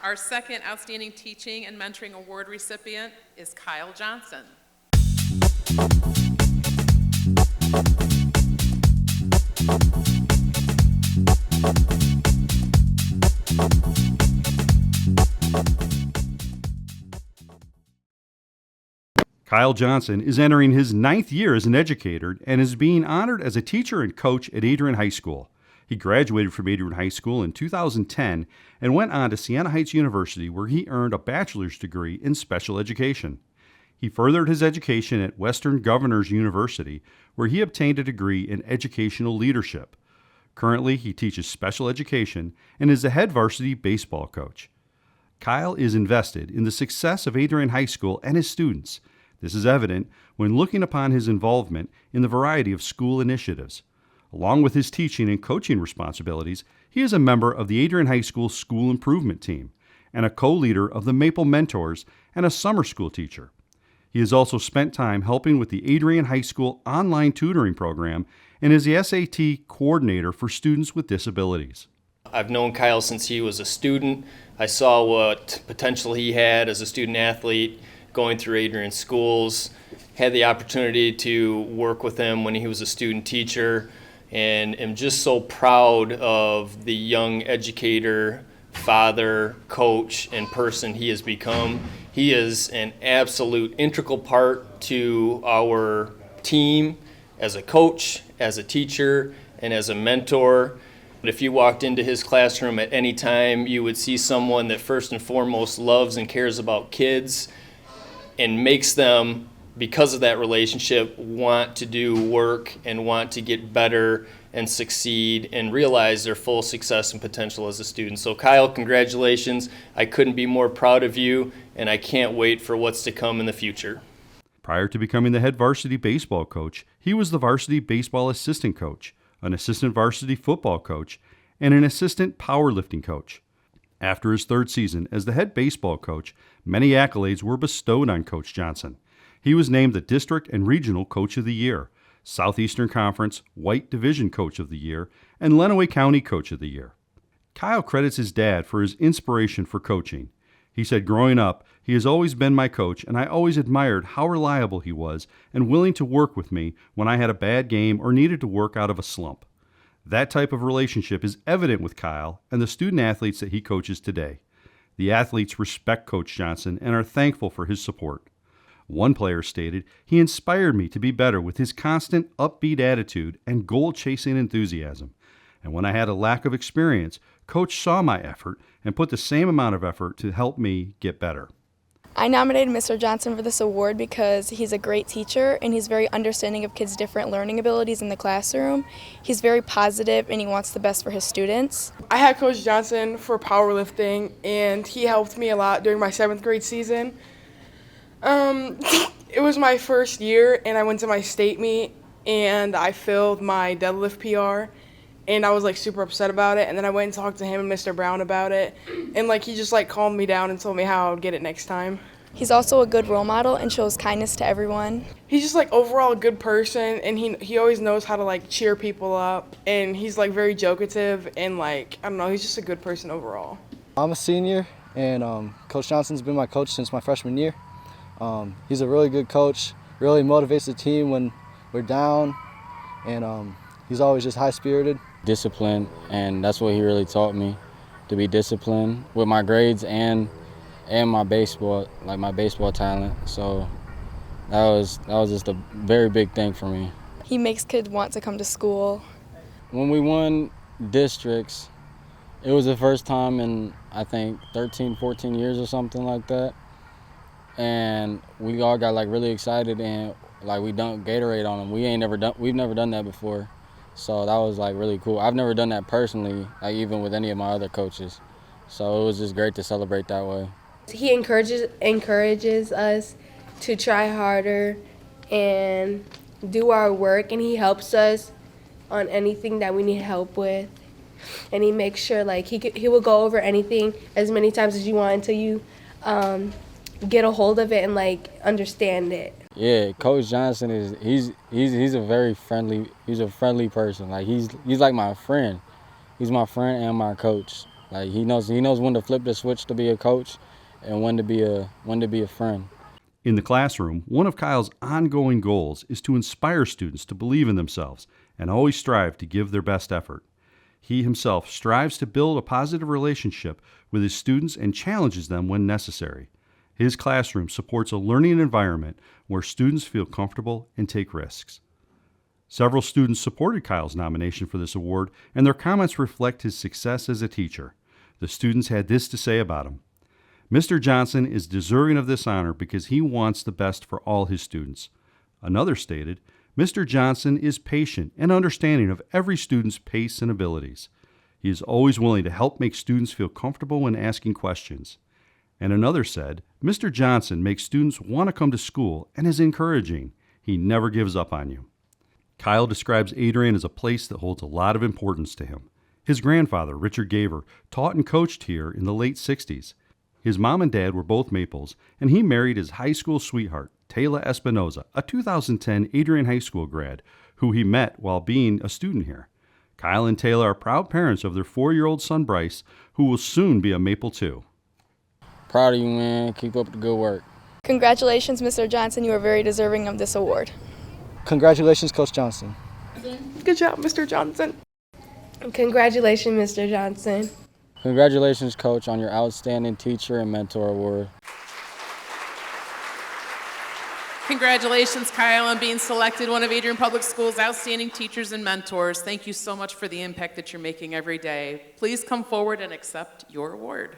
Our second Outstanding Teaching and Mentoring Award recipient is Kyle Johnson. Kyle Johnson is entering his 9th year as an educator and is being honored as a teacher and coach at Adrian High School. He graduated from Adrian High School in 2010 and went on to Siena Heights University, where he earned a bachelor's degree in special education. He furthered his education at Western Governors University, where he obtained a degree in educational leadership. Currently, he teaches special education and is the head varsity baseball coach. Kyle is invested in the success of Adrian High School and his students. This is evident when looking upon his involvement in the variety of school initiatives. Along with his teaching and coaching responsibilities, he is a member of the Adrian High School School Improvement Team and a co-leader of the Maple Mentors and a summer school teacher. He has also spent time helping with the Adrian High School online tutoring program and is the SAT coordinator for students with disabilities. I've known Kyle since he was a student. I saw what potential he had as a student athlete going through Adrian schools. Had the opportunity to work with him when he was a student teacher, and am just so proud of the young educator, father, coach, and person he has become. He is an absolute integral part to our team as a coach, as a teacher, and as a mentor. If you walked into his classroom at any time, you would see someone that first and foremost loves and cares about kids and makes them, because of that relationship, want to do work and want to get better and succeed and realize their full success and potential as a student. So Kyle, congratulations. I couldn't be more proud of you, and I can't wait for what's to come in the future. Prior to becoming the head varsity baseball coach, he was the varsity baseball assistant coach, an assistant varsity football coach, and an assistant powerlifting coach. After his 3rd season as the head baseball coach, many accolades were bestowed on Coach Johnson. He was named the District and Regional Coach of the Year, Southeastern Conference White Division Coach of the Year, and Lenawee County Coach of the Year. Kyle credits his dad for his inspiration for coaching. He said, "Growing up, he has always been my coach, and I always admired how reliable he was and willing to work with me when I had a bad game or needed to work out of a slump." That type of relationship is evident with Kyle and the student athletes that he coaches today. The athletes respect Coach Johnson and are thankful for his support. One player stated, "He inspired me to be better with his constant upbeat attitude and goal-chasing enthusiasm. And when I had a lack of experience, Coach saw my effort and put the same amount of effort to help me get better." I nominated Mr. Johnson for this award because he's a great teacher and he's very understanding of kids' different learning abilities in the classroom. He's very positive and he wants the best for his students. I had Coach Johnson for powerlifting, and he helped me a lot during my 7th grade season. It was my first year, and I went to my state meet, and I failed my deadlift PR, and I was like super upset about it. And then I went and talked to him and Mr. Brown about it, and he just calmed me down and told me how I would get it next time. He's also a good role model and shows kindness to everyone. He's just overall a good person, and he always knows how to cheer people up, and he's very jokative, and I don't know, he's just a good person overall. I'm a senior, and Coach Johnson's been my coach since my freshman year. He's a really good coach, really motivates the team when we're down, and he's always just high-spirited. Discipline, and that's what he really taught me, to be disciplined with my grades and my baseball, my baseball talent. So that was just a very big thing for me. He makes kids want to come to school. When we won districts, it was the first time in, I think, 13, 14 years or something like that. And we all got really excited, and we dunked Gatorade on them. We've never done that before. So that was really cool. I've never done that personally, even with any of my other coaches. So it was just great to celebrate that way. He encourages us to try harder and do our work, and he helps us on anything that we need help with. And he makes sure he will go over anything as many times as you want until you get a hold of it and understand it. Yeah, Coach Johnson he's a very friendly person. He's like my friend. He's my friend and my coach. Like he knows when to flip the switch to be a coach, and when to be a friend. In the classroom, one of Kyle's ongoing goals is to inspire students to believe in themselves and always strive to give their best effort. He himself strives to build a positive relationship with his students and challenges them when necessary. His classroom supports a learning environment where students feel comfortable and take risks. Several students supported Kyle's nomination for this award, and their comments reflect his success as a teacher. The students had this to say about him. Mr. Johnson is deserving of this honor because he wants the best for all his students. Another stated, Mr. Johnson is patient and understanding of every student's pace and abilities. He is always willing to help make students feel comfortable when asking questions. And another said, Mr. Johnson makes students want to come to school and is encouraging. He never gives up on you. Kyle describes Adrian as a place that holds a lot of importance to him. His grandfather, Richard Gaver, taught and coached here in the late 60s. His mom and dad were both Maples, and he married his high school sweetheart, Taylor Espinoza, a 2010 Adrian High School grad, who he met while being a student here. Kyle and Taylor are proud parents of their 4-year-old son, Bryce, who will soon be a Maple too. Proud of you, man. Keep up the good work. Congratulations, Mr. Johnson. You are very deserving of this award. Congratulations, Coach Johnson. Good job, Mr. Johnson. Congratulations, Mr. Johnson. Congratulations, Coach, on your Outstanding Teacher and Mentor Award. Congratulations, Kyle, on being selected one of Adrian Public Schools' outstanding teachers and mentors. Thank you so much for the impact that you're making every day. Please come forward and accept your award.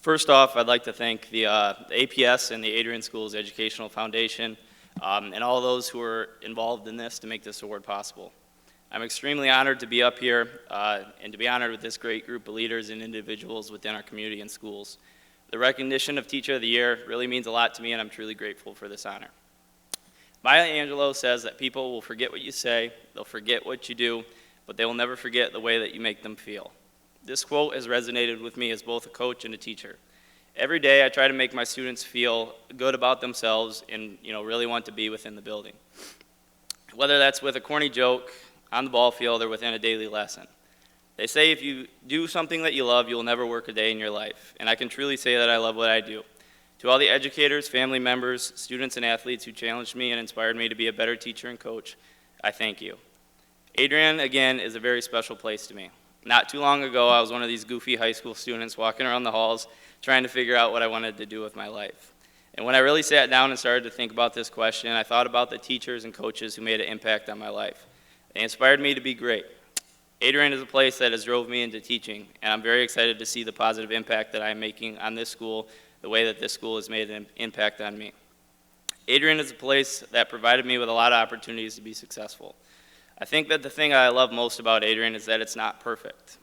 First off, I'd like to thank the APS and the Adrian Schools Educational Foundation and all those who are involved in this to make this award possible. I'm extremely honored to be up here and to be honored with this great group of leaders and individuals within our community and schools. The recognition of Teacher of the Year really means a lot to me, and I'm truly grateful for this honor. Maya Angelou says that people will forget what you say, they'll forget what you do, but they will never forget the way that you make them feel. This quote has resonated with me as both a coach and a teacher. Every day I try to make my students feel good about themselves and really want to be within the building. Whether that's with a corny joke, on the ball field, or within a daily lesson. They say if you do something that you love, you'll never work a day in your life. And I can truly say that I love what I do. To all the educators, family members, students, and athletes who challenged me and inspired me to be a better teacher and coach, I thank you. Adrian, again, is a very special place to me. Not too long ago, I was one of these goofy high school students walking around the halls trying to figure out what I wanted to do with my life. And when I really sat down and started to think about this question, I thought about the teachers and coaches who made an impact on my life. They inspired me to be great. Adrian is a place that has drove me into teaching, and I'm very excited to see the positive impact that I'm making on this school, the way that this school has made an impact on me. Adrian is a place that provided me with a lot of opportunities to be successful. I think that the thing I love most about Adrian is that it's not perfect.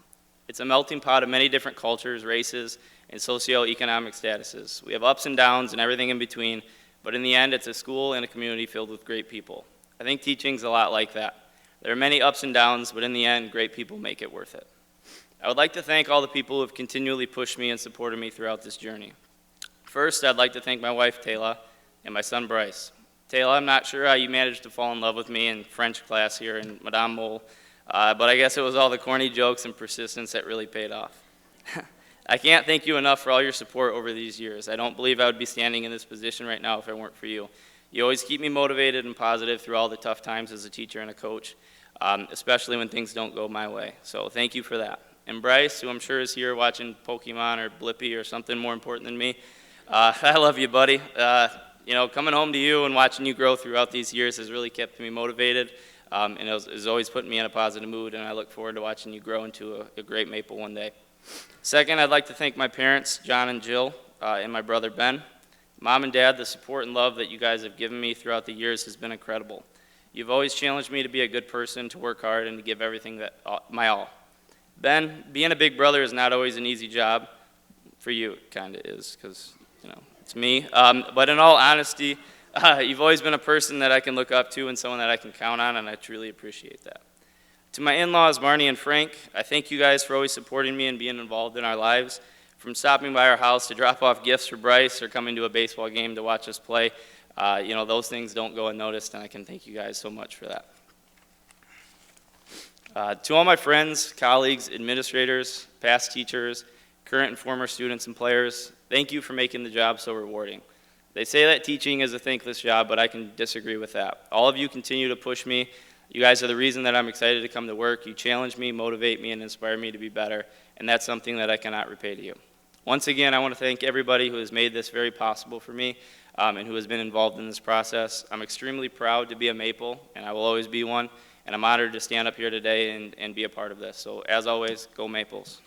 It's a melting pot of many different cultures, races, and socioeconomic statuses. We have ups and downs and everything in between, but in the end, it's a school and a community filled with great people. I think teaching's a lot like that. There are many ups and downs, but in the end, great people make it worth it. I would like to thank all the people who have continually pushed me and supported me throughout this journey. First, I'd like to thank my wife, Taylor, and my son, Bryce. Taylor, I'm not sure how you managed to fall in love with me in French class here in Madame Mole, but I guess it was all the corny jokes and persistence that really paid off. I can't thank you enough for all your support over these years. I don't believe I would be standing in this position right now if it weren't for you. You always keep me motivated and positive through all the tough times as a teacher and a coach, especially when things don't go my way. So thank you for that. And Bryce, who I'm sure is here watching Pokemon or Blippi or something more important than me, I love you, buddy. Coming home to you and watching you grow throughout these years has really kept me motivated, and has always put me in a positive mood, and I look forward to watching you grow into a great Maple one day. Second, I'd like to thank my parents, John and Jill, and my brother, Ben. Mom and Dad, the support and love that you guys have given me throughout the years has been incredible. You've always challenged me to be a good person, to work hard, and to give everything my all. Ben, being a big brother is not always an easy job. For you, it kind of is, because, to me. But in all honesty, you've always been a person that I can look up to and someone that I can count on, and I truly appreciate that. To my in-laws, Marnie and Frank, I thank you guys for always supporting me and being involved in our lives. From stopping by our house to drop off gifts for Bryce or coming to a baseball game to watch us play, those things don't go unnoticed, and I can thank you guys so much for that. To all my friends, colleagues, administrators, past teachers, current and former students and players, thank you for making the job so rewarding. They say that teaching is a thankless job, but I can disagree with that. All of you continue to push me. You guys are the reason that I'm excited to come to work. You challenge me, motivate me, and inspire me to be better, and that's something that I cannot repay to you. Once again, I want to thank everybody who has made this very possible for me and who has been involved in this process. I'm extremely proud to be a Maple, and I will always be one, and I'm honored to stand up here today and be a part of this. So as always, go Maples.